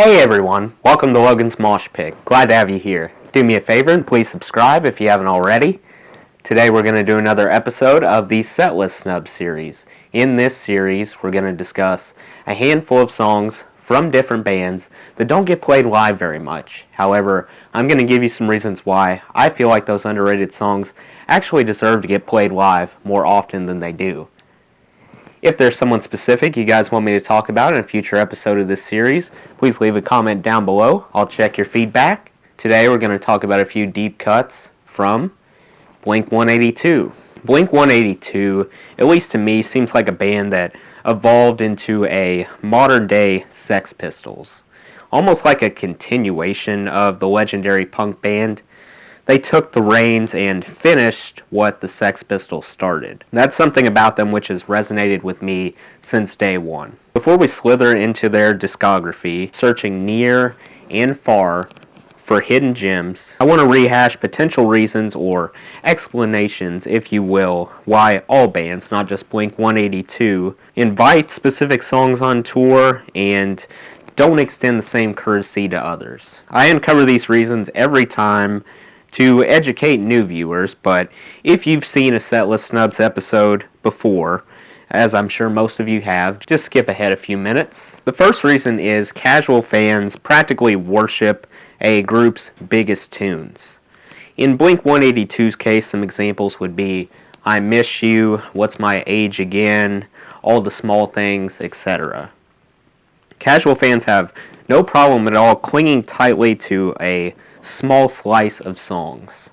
Hey everyone, welcome to Logan's Mosh Pit. Glad to have you here. Do me a favor and please subscribe if you haven't already. Today we're going to do another episode of the Setlist Snubs series. In this series, we're going to discuss a handful of songs from different bands that don't get played live very much. However, I'm going to give you some reasons why I feel like those underrated songs actually deserve to get played live more often than they do. If there's someone specific you guys want me to talk about in a future episode of this series, please leave a comment down below. I'll check your feedback. Today we're going to talk about a few deep cuts from blink-182. Blink-182, at least to me, seems like a band that evolved into a modern-day Sex Pistols. Almost like a continuation of the legendary punk band. They took the reins and finished what the Sex Pistols started. That's something about them which has resonated with me since day one. Before we slither into their discography, searching near and far for hidden gems, I want to rehash potential reasons or explanations, if you will, why all bands, not just Blink-182, invite specific songs on tour and don't extend the same courtesy to others. I uncover these reasons every time to educate new viewers, but if you've seen a Setlist Snubs episode before, as I'm sure most of you have, just skip ahead a few minutes. The first reason is casual fans practically worship a group's biggest tunes. In Blink-182's case, some examples would be I Miss You, What's My Age Again, All the Small Things, etc. Casual fans have no problem at all clinging tightly to a small slice of songs.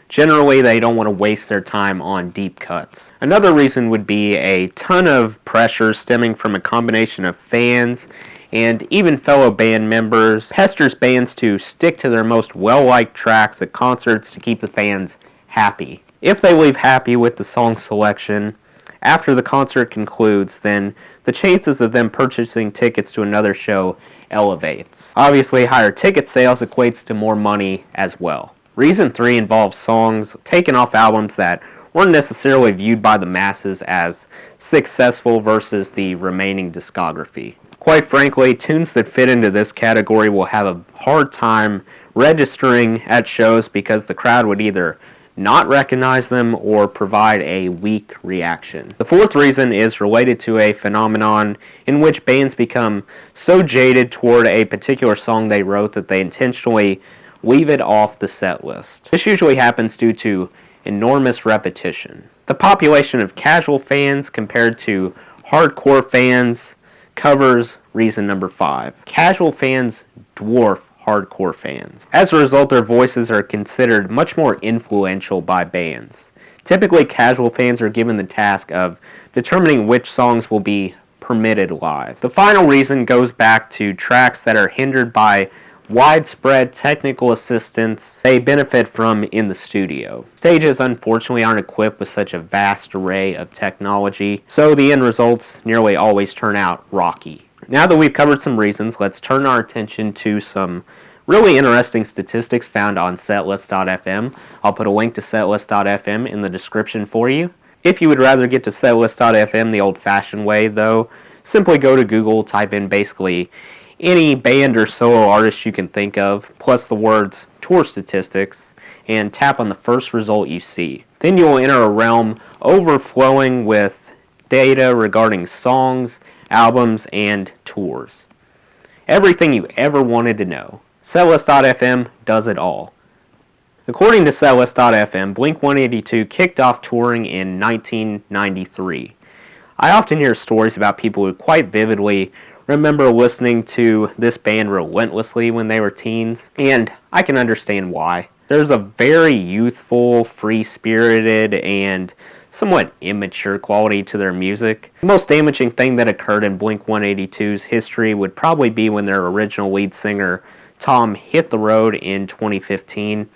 Generally, they don't want to waste their time on deep cuts. Another reason would be a ton of pressure stemming from a combination of fans and even fellow band members pesters bands to stick to their most well-liked tracks at concerts to keep the fans happy. If they leave happy with the song selection after the concert concludes, then the chances of them purchasing tickets to another show elevates. Obviously, higher ticket sales equates to more money as well. Reason 3 involves songs taken off albums that weren't necessarily viewed by the masses as successful versus the remaining discography. Quite frankly, tunes that fit into this category will have a hard time registering at shows because the crowd would either not recognize them or provide a weak reaction. The fourth reason is related to a phenomenon in which bands become so jaded toward a particular song they wrote that they intentionally leave it off the set list. This usually happens due to enormous repetition. The population of casual fans compared to hardcore fans covers reason number 5. Casual fans dwarf hardcore fans. As a result, their voices are considered much more influential by bands. Typically, casual fans are given the task of determining which songs will be permitted live. The final reason goes back to tracks that are hindered by widespread technical assistance they benefit from in the studio. Stages unfortunately aren't equipped with such a vast array of technology, so the end results nearly always turn out rocky. Now that we've covered some reasons, let's turn our attention to some really interesting statistics found on Setlist.fm. I'll put a link to Setlist.fm in the description for you. If you would rather get to Setlist.fm the old-fashioned way, though, simply go to Google, type in basically any band or solo artist you can think of, plus the words tour statistics, and tap on the first result you see. Then you will enter a realm overflowing with data regarding songs, albums, and tours. Everything you ever wanted to know. Setlist.fm does it all. According to Setlist.fm, Blink-182 kicked off touring in 1993. I often hear stories about people who quite vividly remember listening to this band relentlessly when they were teens, and I can understand why. There's a very youthful, free-spirited, and somewhat immature quality to their music. The most damaging thing that occurred in Blink-182's history would probably be when their original lead singer, Tom, hit the road in 2015.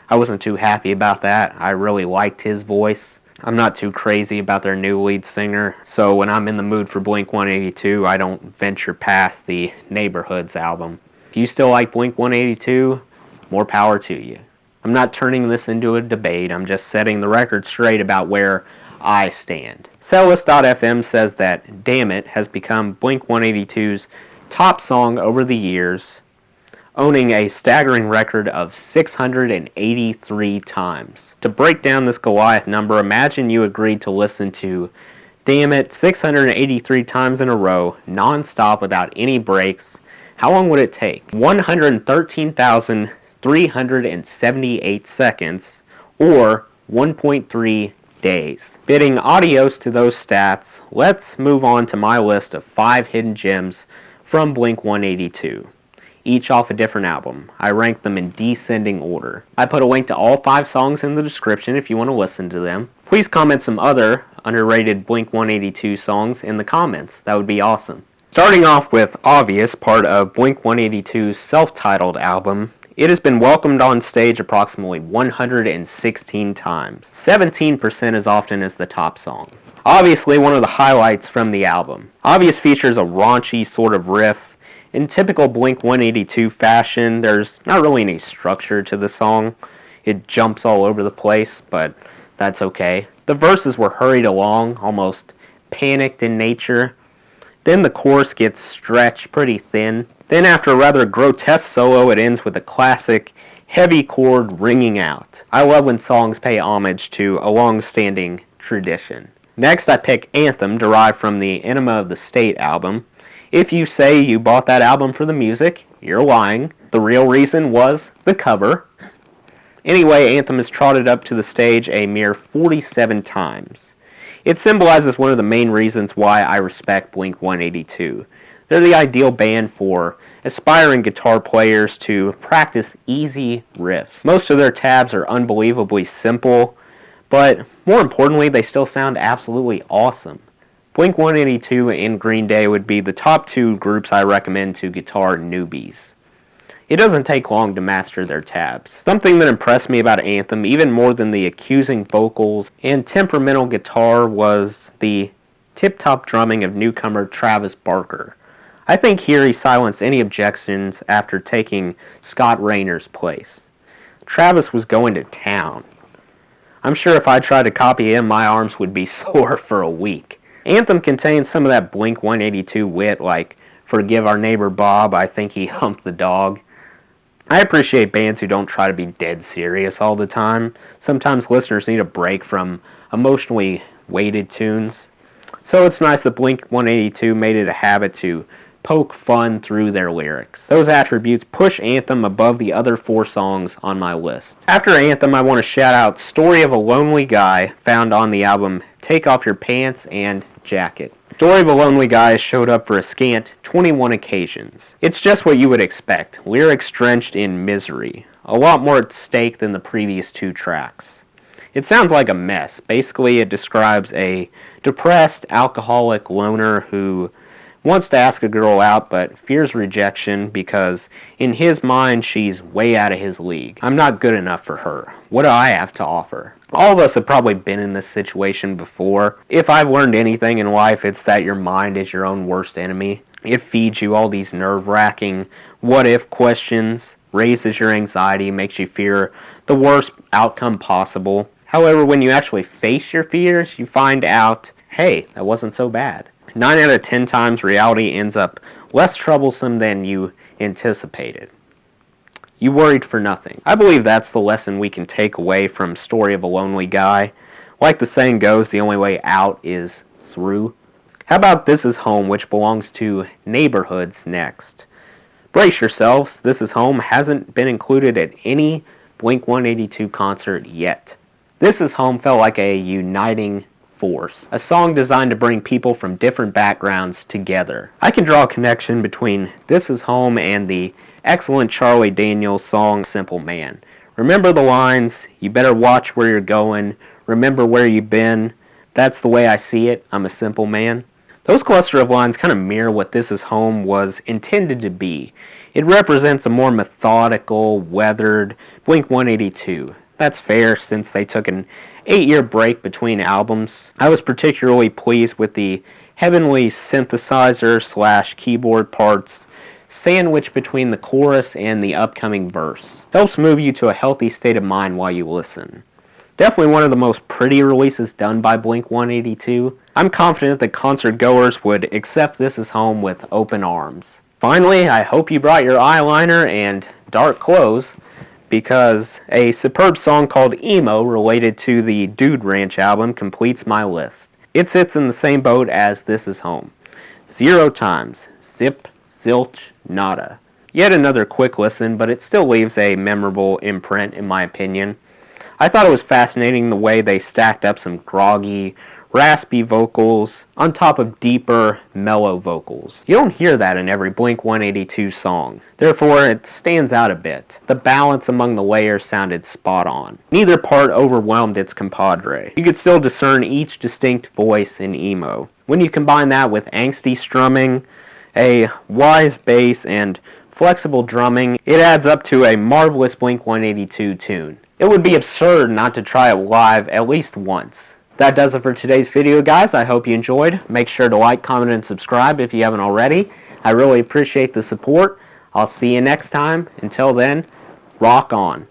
I wasn't too happy about that. I really liked his voice. I'm not too crazy about their new lead singer, so when I'm in the mood for Blink-182, I don't venture past the Neighborhoods album. If you still like Blink-182, more power to you. I'm not turning this into a debate, I'm just setting the record straight about where I stand. Setlist.fm says that Damn It has become Blink-182's top song over the years, owning a staggering record of 683 times. To break down this Goliath number, imagine you agreed to listen to Damn It 683 times in a row, non-stop without any breaks. How long would it take? 113,378 seconds, or 1.3 days. Bidding adios to those stats, let's move on to my list of 5 hidden gems from Blink-182. Each off a different album. I ranked them in descending order. I put a link to all 5 songs in the description if you want to listen to them. Please comment some other underrated Blink-182 songs in the comments. That would be awesome. Starting off with Obvious, part of Blink-182's self-titled album, it has been welcomed on stage approximately 116 times, 17% as often as the top song. Obviously, one of the highlights from the album. Obvious features a raunchy sort of riff. In typical Blink-182 fashion, there's not really any structure to the song. It jumps all over the place, but that's okay. The verses were hurried along, almost panicked in nature. Then the chorus gets stretched pretty thin. Then after a rather grotesque solo, it ends with a classic heavy chord ringing out. I love when songs pay homage to a long-standing tradition. Next, I pick Anthem, derived from the Enema of the State album. If you say you bought that album for the music, you're lying. The real reason was the cover. Anyway, Anthem is trotted up to the stage a mere 47 times. It symbolizes one of the main reasons why I respect Blink-182. They're the ideal band for aspiring guitar players to practice easy riffs. Most of their tabs are unbelievably simple, but more importantly, they still sound absolutely awesome. Blink-182 and Green Day would be the top 2 groups I recommend to guitar newbies. It doesn't take long to master their tabs. Something that impressed me about Anthem, even more than the accusing vocals and temperamental guitar, was the tip-top drumming of newcomer Travis Barker. I think here he silenced any objections after taking Scott Rayner's place. Travis was going to town. I'm sure if I tried to copy him, my arms would be sore for a week. Anthem contains some of that Blink-182 wit, like, forgive our neighbor Bob, I think he humped the dog. I appreciate bands who don't try to be dead serious all the time. Sometimes listeners need a break from emotionally weighted tunes. So it's nice that Blink-182 made it a habit to poke fun through their lyrics. Those attributes push Anthem above the other 4 songs on my list. After Anthem, I want to shout out Story of a Lonely Guy, found on the album Take Off Your Pants and Jacket. Story of a Lonely Guy showed up for a scant 21 occasions. It's just what you would expect, lyrics drenched in misery. A lot more at stake than the previous 2 tracks. It sounds like a mess. Basically, it describes a depressed, alcoholic loner who wants to ask a girl out but fears rejection because in his mind she's way out of his league. I'm not good enough for her. What do I have to offer? All of us have probably been in this situation before. If I've learned anything in life, it's that your mind is your own worst enemy. It feeds you all these nerve-wracking what-if questions, raises your anxiety, makes you fear the worst outcome possible. However, when you actually face your fears, you find out, hey, that wasn't so bad. 9 out of 10 times reality ends up less troublesome than you anticipated. You worried for nothing. I believe that's the lesson we can take away from Story of a Lonely Guy. Like the saying goes, the only way out is through. How about This Is Home, which belongs to Neighborhoods, next? Brace yourselves, This Is Home hasn't been included at any Blink-182 concert yet. This Is Home felt like a uniting force. A song designed to bring people from different backgrounds together. I can draw a connection between This Is Home and the excellent Charlie Daniels song Simple Man. Remember the lines, you better watch where you're going, remember where you've been, that's the way I see it, I'm a simple man. Those cluster of lines kind of mirror what This Is Home was intended to be. It represents a more methodical, weathered Blink-182. That's fair since they took an 8-year break between albums. I was particularly pleased with the heavenly synthesizer/keyboard parts sandwiched between the chorus and the upcoming verse. Helps move you to a healthy state of mind while you listen. Definitely one of the most pretty releases done by Blink-182. I'm confident that concert goers would accept This Is Home with open arms. Finally, I hope you brought your eyeliner and dark clothes, because a superb song called Emo related to the Dude Ranch album completes my list. It sits in the same boat as This Is Home. 0 times. Zip, zilch, nada. Yet another quick listen, but it still leaves a memorable imprint in my opinion. I thought it was fascinating the way they stacked up some groggy, raspy vocals on top of deeper, mellow vocals. You don't hear that in every Blink-182 song. Therefore, it stands out a bit. The balance among the layers sounded spot on. Neither part overwhelmed its compadre. You could still discern each distinct voice in emo. When you combine that with angsty strumming, a wise bass, and flexible drumming, it adds up to a marvelous Blink-182 tune. It would be absurd not to try it live at least once. That does it for today's video, guys. I hope you enjoyed. Make sure to like, comment, and subscribe if you haven't already. I really appreciate the support. I'll see you next time. Until then, rock on.